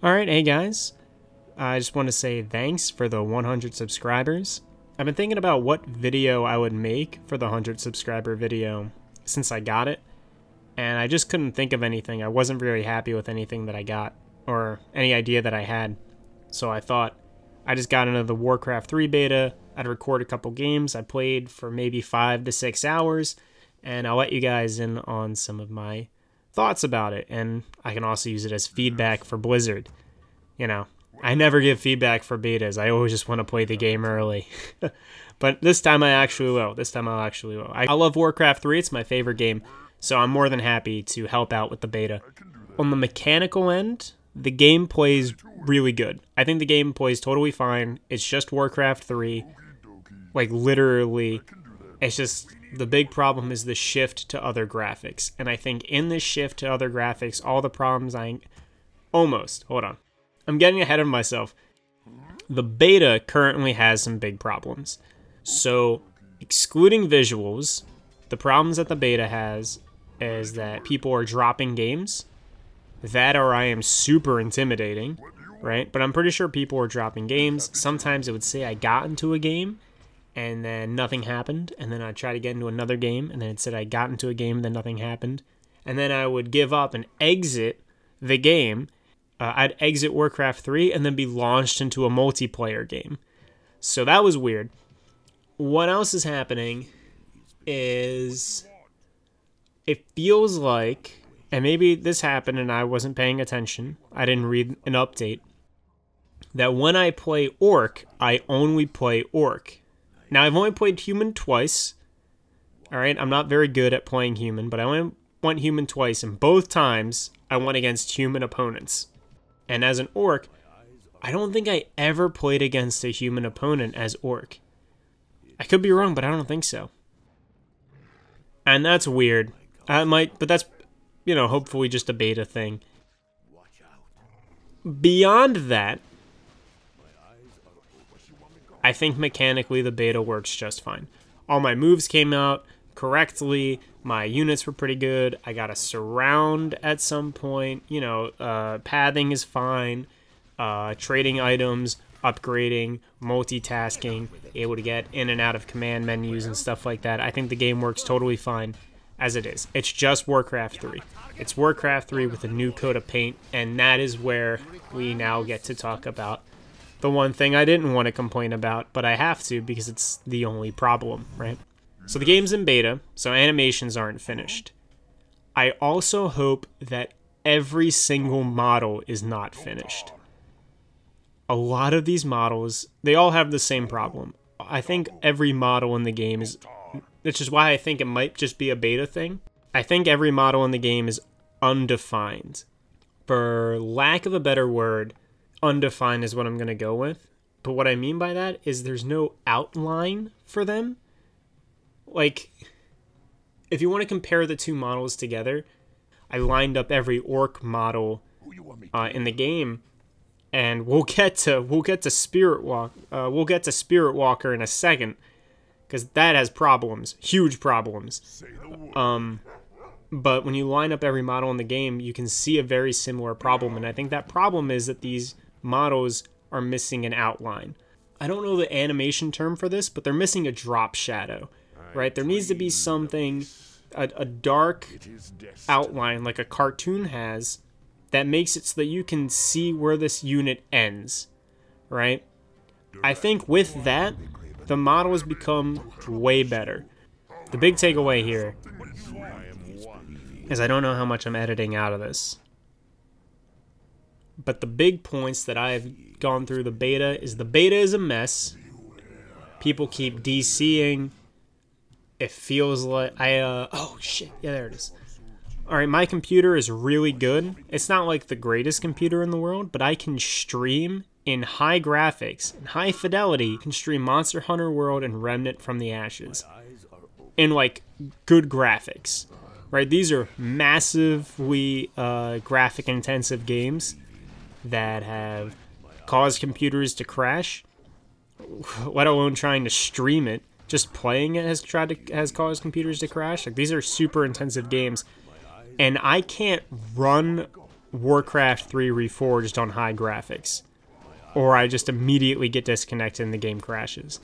Alright, hey guys. I just want to say thanks for the 100 subscribers. I've been thinking about what video I would make for the 100 subscriber video since I got it, and I just couldn't think of anything. I wasn't very happy with anything that I got, or any idea that I had. So I thought, I just got into the Warcraft 3 beta, I'd record a couple games I played for maybe 5 to 6 hours, and I'll let you guys in on some of my thoughts about it, and I can also use it as feedback for Blizzard. You know, I never give feedback for betas. I always just want to play the game early. But this time I actually will. I love Warcraft 3. It's my favorite game, so I'm more than happy to help out with the beta. On the mechanical end, the game plays really good. I think the game plays totally fine. It's just Warcraft 3. Like, literally, it's just the big problem is the shift to other graphics. And I think in this shift to other graphics, all the problems hold on. I'm getting ahead of myself. The beta currently has some big problems. So, excluding visuals, the problems that the beta has is that people are dropping games. That or I am super intimidating, right? But I'm pretty sure people are dropping games. Sometimes it would say I got into a game, and then nothing happened, and then I'd try to get into another game, and then it said I got into a game, and then nothing happened. And then I would give up and exit the game. I'd exit Warcraft 3 and then be launched into a multiplayer game. So that was weird. What else is happening is it feels like, and maybe this happened and I wasn't paying attention, I didn't read an update, that when I play Orc, I only play Orc. Now, I've only played Human twice. Alright, I'm not very good at playing Human, but I only went Human twice, and both times I went against Human opponents. And as an Orc, I don't think I ever played against a Human opponent as Orc. I could be wrong, but I don't think so. And that's weird. But that's, you know, hopefully just a beta thing. Beyond that, I think mechanically the beta works just fine. All my moves came out correctly. My units were pretty good. I got a surround at some point. You know, pathing is fine. Trading items, upgrading, multitasking, able to get in and out of command menus and stuff like that. I think the game works totally fine as it is. It's just Warcraft 3. It's Warcraft 3 with a new coat of paint, and that is where we now get to talk about the one thing I didn't want to complain about, but I have to because it's the only problem, right? So the game's in beta, so animations aren't finished. I also hope that every single model is not finished. A lot of these models, they all have the same problem. I think every model in the game is, which is why I think it might just be a beta thing. I think every model in the game is undefined. For lack of a better word, undefined is what I'm going to go with. But what I mean by that is there's no outline for them. Like, if you want to compare the two models together, I lined up every Orc model in the game, and we'll get to Spirit Walker in a second, because that has problems, huge problems. But when you line up every model in the game, you can see a very similar problem, and I think that problem is that these models are missing an outline. I don't know the animation term for this, but they're missing a drop shadow, right? There needs to be something, a dark outline like a cartoon has, that makes it so that you can see where this unit ends, right? I think with that, the model has become way better. The big takeaway here is I don't know how much I'm editing out of this. But the big points that I've gone through the beta is a mess. People keep DCing. It feels like oh shit, yeah, there it is. Alright, my computer is really good. It's not like the greatest computer in the world, but I can stream in high graphics and high fidelity. I can stream Monster Hunter World and Remnant from the Ashes in like good graphics. Right, these are massively graphic intensive games that have caused computers to crash, let alone trying to stream it. Just playing it has caused computers to crash. Like, these are super intensive games, and I can't run Warcraft 3 Reforged on high graphics, or I just immediately get disconnected and the game crashes.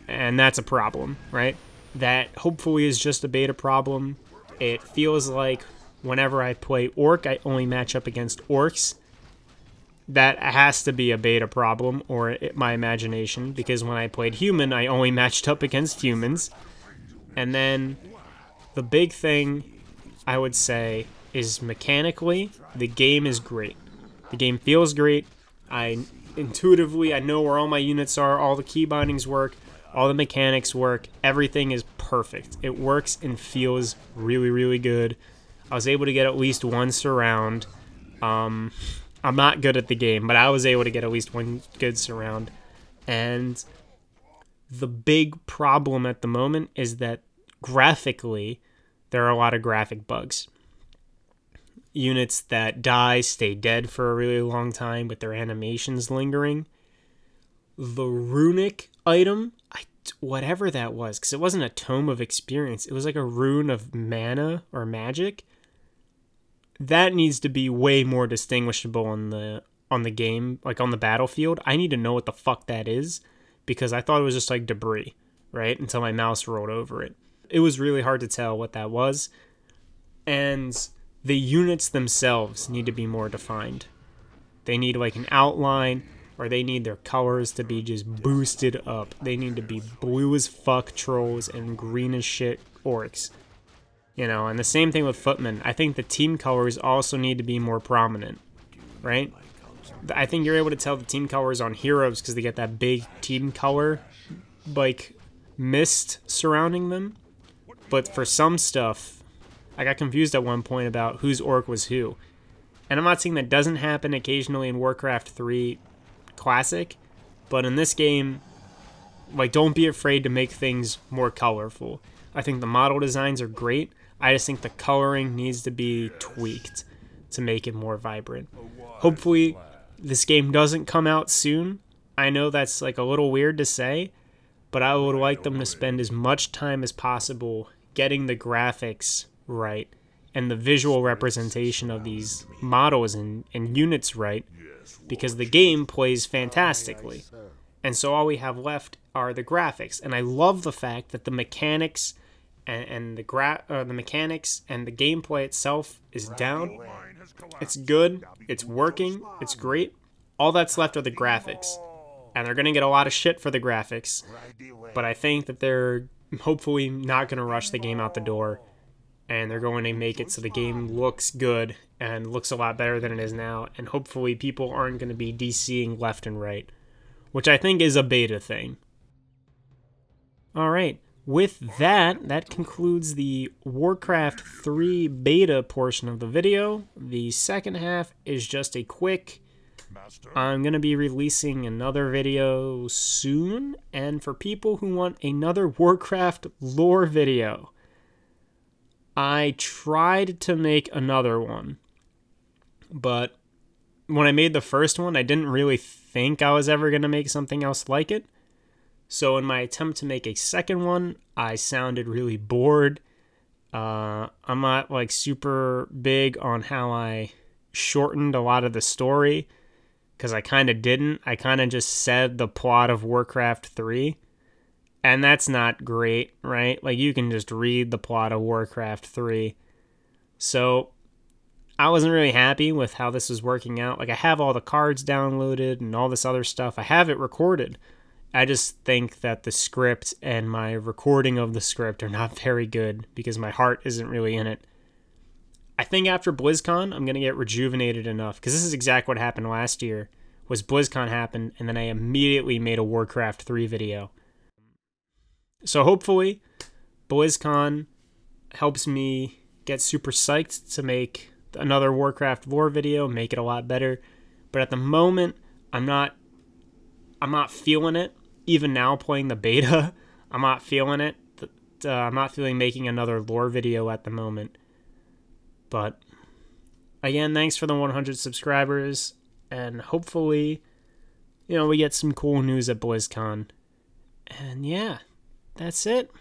And that's a problem, right? That hopefully is just a beta problem. It feels like whenever I play Orc, I only match up against Orcs. That has to be a beta problem, or my imagination, because when I played Human, I only matched up against humans. And then the big thing I would say is mechanically, the game is great. The game feels great. Intuitively, I know where all my units are, all the key bindings work, all the mechanics work, everything is perfect. It works and feels really, really good. I was able to get at least one surround. I'm not good at the game, but I was able to get at least one good surround. And the big problem at the moment is that graphically, there are a lot of graphic bugs. Units that die stay dead for a really long time with their animations lingering. The runic item, whatever that was, because it wasn't a tome of experience, it was like a rune of mana or magic. That needs to be way more distinguishable on the game, like on the battlefield. I need to know what the fuck that is, because I thought it was just like debris, right? Until my mouse rolled over it. It was really hard to tell what that was. And the units themselves need to be more defined. They need like an outline, or they need their colors to be just boosted up. They need to be blue as fuck trolls and green as shit orcs. You know, and the same thing with footmen. I think the team colors also need to be more prominent, right? I think you're able to tell the team colors on heroes because they get that big team color, like, mist surrounding them. But for some stuff, I got confused at one point about whose orc was who. And I'm not saying that doesn't happen occasionally in Warcraft 3 Classic, but in this game, like, don't be afraid to make things more colorful. I think the model designs are great. I just think the coloring needs to be tweaked to make it more vibrant. Hopefully, this game doesn't come out soon. I know that's like a little weird to say, but I would like them to spend as much time as possible getting the graphics right and the visual representation of these models and units right, because the game plays fantastically. And so all we have left are the graphics. And I love the fact that the mechanics and the mechanics and the gameplay itself is down. It's good. It's working. It's great. All that's left are the graphics. And they're going to get a lot of shit for the graphics. But I think that they're hopefully not going to rush the game out the door. And they're going to make it so the game looks good and looks a lot better than it is now. And hopefully people aren't going to be DCing left and right, which I think is a beta thing. Alright, with that concludes the Warcraft 3 beta portion of the video. The second half is just a quick... I'm going to be releasing another video soon, and for people who want another Warcraft lore video, I tried to make another one, but when I made the first one, I didn't really think I was ever going to make something else like it. So in my attempt to make a second one, I sounded really bored. I'm not like super big on how I shortened a lot of the story, because I kind of didn't. I kind of just said the plot of Warcraft 3. And that's not great, right? Like, you can just read the plot of Warcraft 3. So, I wasn't really happy with how this was working out. Like, I have all the cards downloaded and all this other stuff. I have it recorded. I just think that the script and my recording of the script are not very good because my heart isn't really in it. I think after BlizzCon, I'm going to get rejuvenated enough, because this is exactly what happened last year, was BlizzCon happened, and then I immediately made a Warcraft 3 video. So hopefully, BlizzCon helps me get super psyched to make another Warcraft lore video, make it a lot better. But at the moment, I'm not feeling it. Even now, playing the beta, I'm not feeling it. I'm not feeling making another lore video at the moment. But again, thanks for the 100 subscribers, and hopefully, you know, we get some cool news at BlizzCon. And yeah, that's it.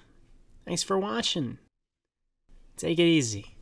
Thanks for watching. Take it easy.